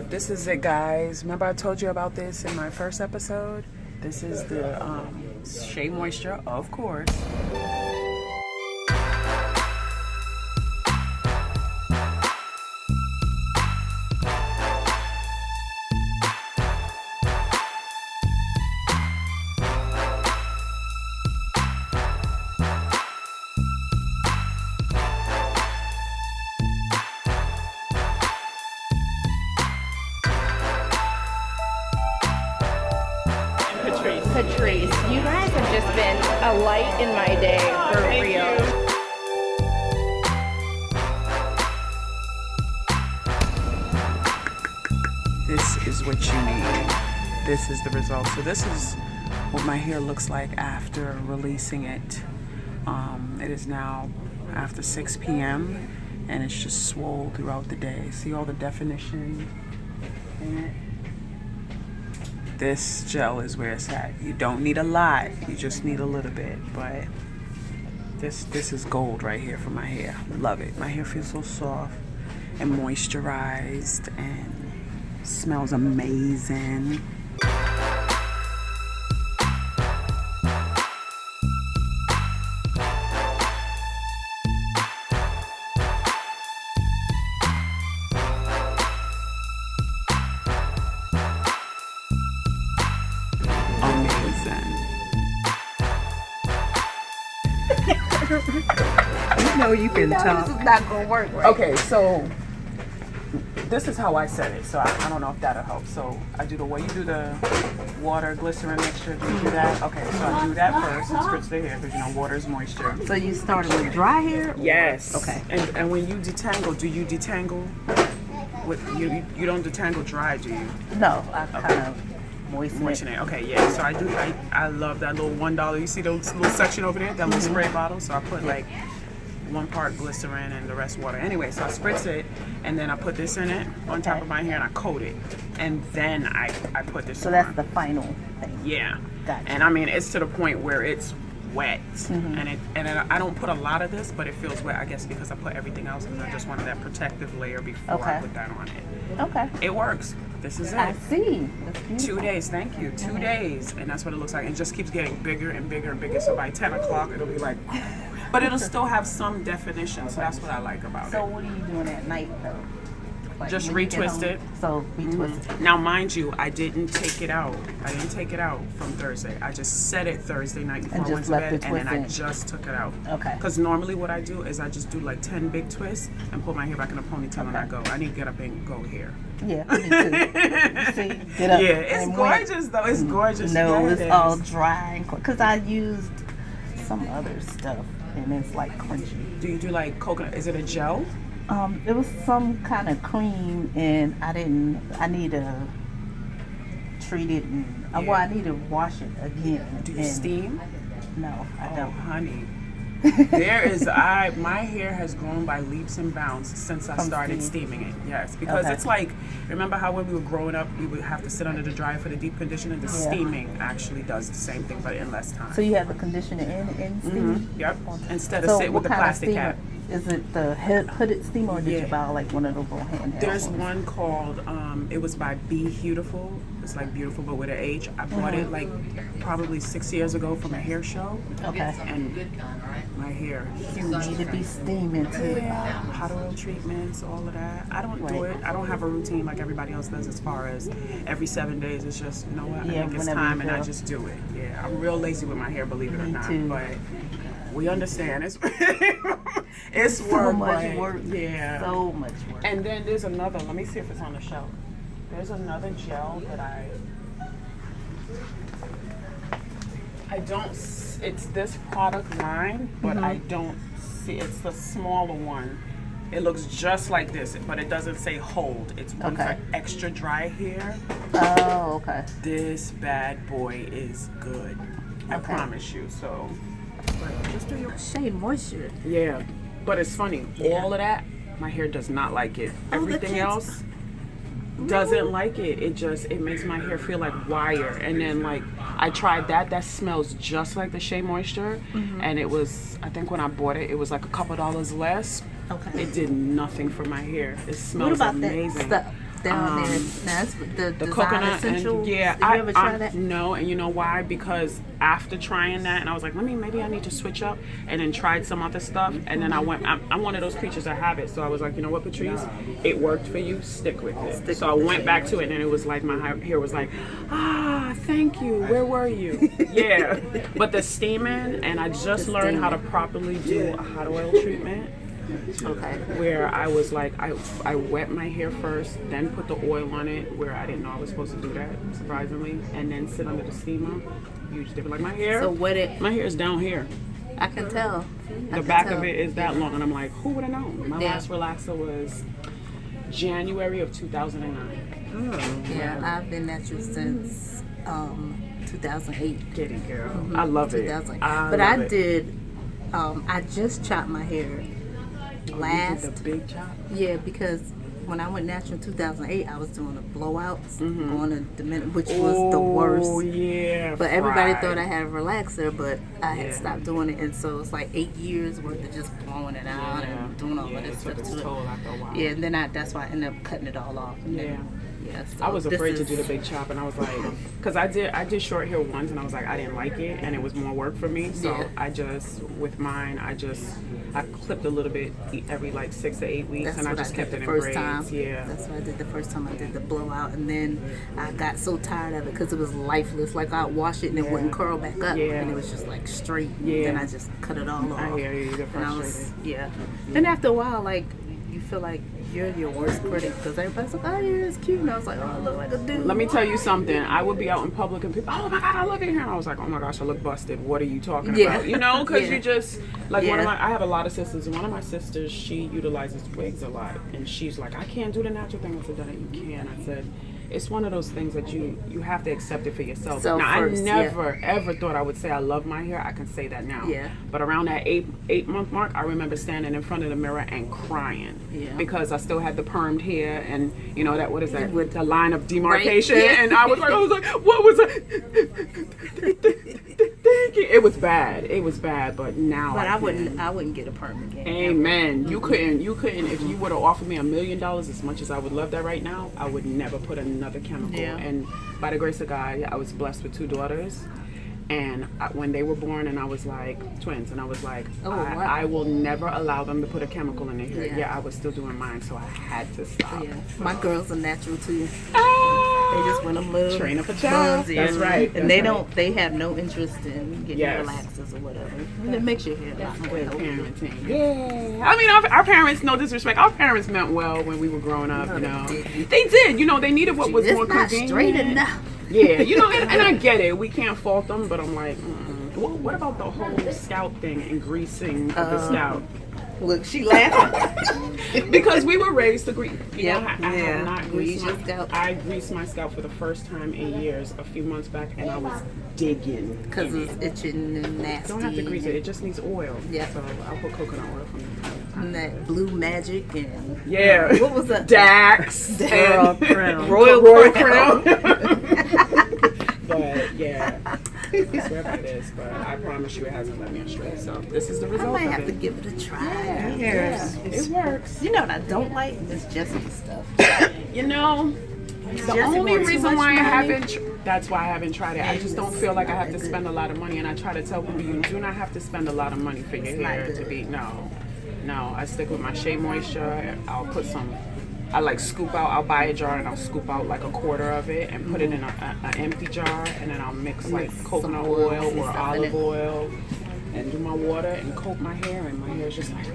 This is it, guys. Remember I told you about this in my first episode? This is the Shea Moisture, of course. Patrice, you guys have just been a light in my day, for real. This is what you need. This is the result. So this is what my hair looks like after releasing it. It is now after 6 p.m. and it's just swole throughout the day. See all the definition in it? This gel is where it's at. You don't need a lot, you just need a little bit, but this is gold right here for my hair. Love it. My hair feels so soft and moisturized and smells amazing. You know you can tell. This is not gonna work, right? Okay, so this is how I set it. So I don't know if that'll help. So I do the way you do the water glycerin mixture. Do you do that? Okay, so I do that first and spritz the hair because you know water is moisture. So you started with dry hair? Yes. Okay. And when you detangle, do you detangle? With you don't detangle dry, do you? No, I kind of moisten it. Okay, yeah. So I do. I love that little $1. You see those little section over there, that little spray bottle. So I put like 1 part glycerin and the rest water. Anyway, so I spritz it and then I put this in it on top of my hair and I coat it, and then I put this. So that's the final thing. Yeah. Gotcha. And I mean it's to the point where it's wet, and I don't put a lot of this, but it feels wet. I guess because I put everything else because I just wanted that protective layer before I put that on it. Okay. It works. This is it. I see. That's 2 days, thank you. 2 days, and that's what it looks like. It just keeps getting bigger and bigger and bigger. So by 10 o'clock, it'll be like, but it'll still have some definition. So that's what I like about it. So what are you doing at night though? Like just retwist it. So retwist it. Now, mind you, I didn't take it out. I didn't take it out from Thursday. I just set it Thursday night before I went to bed, and then I just took it out. Okay. Because normally what I do is I just do like 10 big twists and put my hair back in a ponytail and I go. I need to get up and go here. Yeah, me too. See, get up. Yeah, it's gorgeous though. It's gorgeous. No, yeah, it's all dry because I used some other stuff and it's like crunchy. Do you do like coconut? Is it a gel? It was some kind of cream, and I need to treat it, and well, I need to wash it again. Do you steam? No, I don't. Oh, honey. My hair has grown by leaps and bounds since I started steaming it. Yes, because it's like, remember how when we were growing up, we would have to sit under the dryer for the deep conditioner? The steaming actually does the same thing, but in less time. So you have the conditioner in steam? Yep. Instead of sit with the plastic cap. Is it the hooded steamer, or did you buy like one of those little handheld? There's one called, it was by Be Beautiful. It's like beautiful, but with an H. I bought it like probably 6 years ago from a hair show. Okay. And my hair, huge. You need to be steaming too. Yeah, hot oil treatments, all of that. I don't do it. I don't have a routine like everybody else does as far as every 7 days. It's just, you know what, I think it's time and I just do it. Yeah, I'm real lazy with my hair, believe it or not. Too. But we understand. It's it's so work, much work. Yeah. So much work. And then there's another, let me see if it's on the shelf. There's another gel that I don't, it's this product line, but I don't see, it's the smaller one. It looks just like this, but it doesn't say hold. It's one for extra dry hair. Oh, okay. This bad boy is good. I promise you, so. Just do your Shea Moisture. Yeah, but it's funny. All of that, my hair does not like it. Everything else doesn't like it. It makes my hair feel like wire. And then like I tried that smells just like the Shea Moisture, and it was, I think when I bought it, it was like a couple dollars less. Okay. It did nothing for my hair. It smells amazing. That stuff? down there. That's the the Design coconut Essentials. and yeah, Did you ever try that? No, and you know why? Because after trying that, and I was like, maybe I need to switch up, and then tried some other stuff, and then I'm one of those creatures that have it, so I was like, you know what, Patrice, it worked for you, stick with it. So I went back to it, and it was like my hair was like, thank you, where were you? Yeah, but the steaming, and I just learned how to properly do a hot oil treatment. Okay. Where I was like, I wet my hair first, then put the oil on it, where I didn't know I was supposed to do that, surprisingly, and then sit under the steamer. Huge difference. Like my hair, my hair is down here. I can tell. The back of it is that long, and I'm like, who would have known? My last relaxer was January of 2009. Yeah, I've been natural since 2008. Get it, girl. I love it. I did. I just chopped my hair. Last, you did the big chop? Yeah, because when I went natural in 2008, I was doing the blowouts, going to Dominican, which was the worst. Oh, yeah. But everybody thought I had a relaxer, but I had stopped doing it, and so it's like 8 years worth of just blowing it out and doing all of this stuff. It took its toll after a while. Yeah, and then that's why I ended up cutting it all off. So I was afraid to do the big chop, and I was like, because I did short hair once, and I was like, I didn't like it, and it was more work for me. So I just, with mine, I clipped a little bit every like 6 to 8 weeks, and I just kept it in braids. Yeah, that's what I did the first time I did the blowout, and then I got so tired of it because it was lifeless. Like I'd wash it and it wouldn't curl back up, and it was just like straight. Yeah, then I just cut it all off. I hear you. You're frustrated. Then after a while, like you feel like you're your worst critic because everybody's like, oh, your hair is cute. And I was like, oh, I look like a dude. Let me tell you something. I would be out in public and people, oh my God, I love your hair. And I was like, oh my gosh, I look busted. What are you talking about? You know, because you just, like I have a lot of sisters. And one of my sisters, she utilizes wigs a lot. And she's like, I can't do the natural thing. I said, that you can. I said, it's one of those things that you have to accept it for yourself. Now, I never, ever thought I would say I love my hair. I can say that now. Yeah. But around that eight-month mark, I remember standing in front of the mirror and crying because I still had the permed hair and, you know, what is that? The line of demarcation. Right. And I was like, what was that? It was bad. It was bad, but now I wouldn't get a perm again. Amen. You couldn't. If you would have offered me $1 million, as much as I would love that right now, I would never put another chemical. Yeah. And by the grace of God, I was blessed with 2 daughters. And when they were born, and I was like, twins, and I was like, I will never allow them to put a chemical in their hair. Yeah, I was still doing mine, so I had to stop. Yeah. So. My girls are natural too. They just want them little train up a child. That's right. And they have no interest in getting relaxers or whatever. And it makes your hair a lot more parenting. Yeah. I mean, our parents, no disrespect, our parents meant well when we were growing up, you know. They did. You know, they needed what was more convenient. Straight enough. Yeah, you know, and I get it. We can't fault them, but I'm like, well, what about the whole scalp thing and greasing of the scalp? Look, she laughing. Because we were raised to grease. I have not greased my scalp. I greased my scalp for the first time in years a few months back, and I was digging. Because it's itching and nasty. Don't have to grease it. It just needs oil. Yeah. So I'll put coconut oil from time to time. And that Blue Magic and... what was that? Dax. Royal Crown. Royal Crown. But yeah, I swear by this, but I promise you it hasn't led me astray. So this is the result. I might have to give it a try. It works. You know what I don't like is Jessica stuff. You know, the only reason why I haven't, that's why I haven't tried it. I just don't feel like I have to spend a lot of money, and I try to tell people you do not have to spend a lot of money for your hair to be. No, I stick with my Shea moisture. I'll put some. I like scoop out, I'll buy a jar and I'll scoop out like a quarter of it and put it in an empty jar, and then I'll mix like coconut oil or olive oil and do my water and coat my hair, and my hair is just like,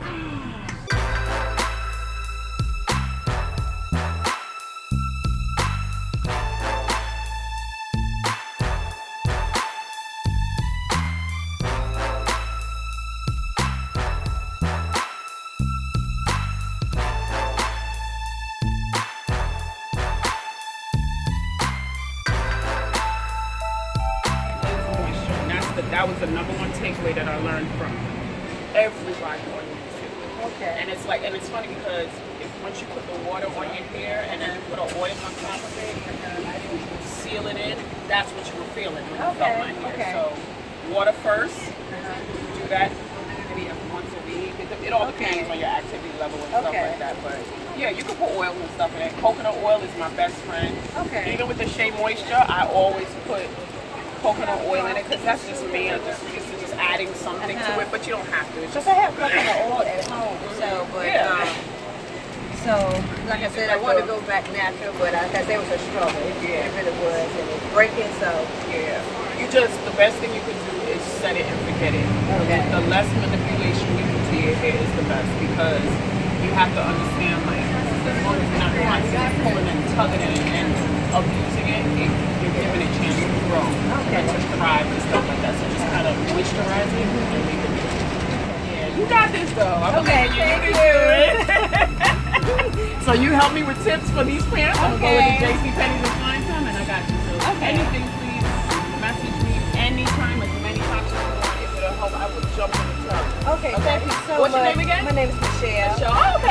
that was the #1 takeaway that I learned from everybody on YouTube. Okay. And it's like, and it's funny because once you put the water on your hair and then you put an oil on top of it and you seal it in, that's what you were feeling when you felt my hair. So water first, do that maybe once a week. It all depends on your activity level and stuff like that. But yeah, you can put oil and stuff in it. Coconut oil is my best friend. Okay. Even with the Shea Moisture, I always put coconut oil in it because that's just me. I'm just used to just adding something to it, but you don't have to. It's just I have coconut oil at home, so so like I said, I wanted to go back natural, but because there was a struggle. It really was, and it's breaking. So you just the best thing you can do is set it and forget it. Okay. The less manipulation you can do your hair is the best because you have to understand like as long as you're not constantly pulling and tugging it and abusing it, you're giving it a chance to grow and to thrive and stuff like that. So just kind of moisturize it and leave it. Yeah, you got this though. I'm okay, thank you. So you help me with tips for these pants. I'm gonna go with the JCPenney's and find some, and I got you. So anything, please message me anytime, as many times as you want. If it'll help, I will jump in the tub. Okay, thank you so much. What's your name again? My name is Michelle. Oh,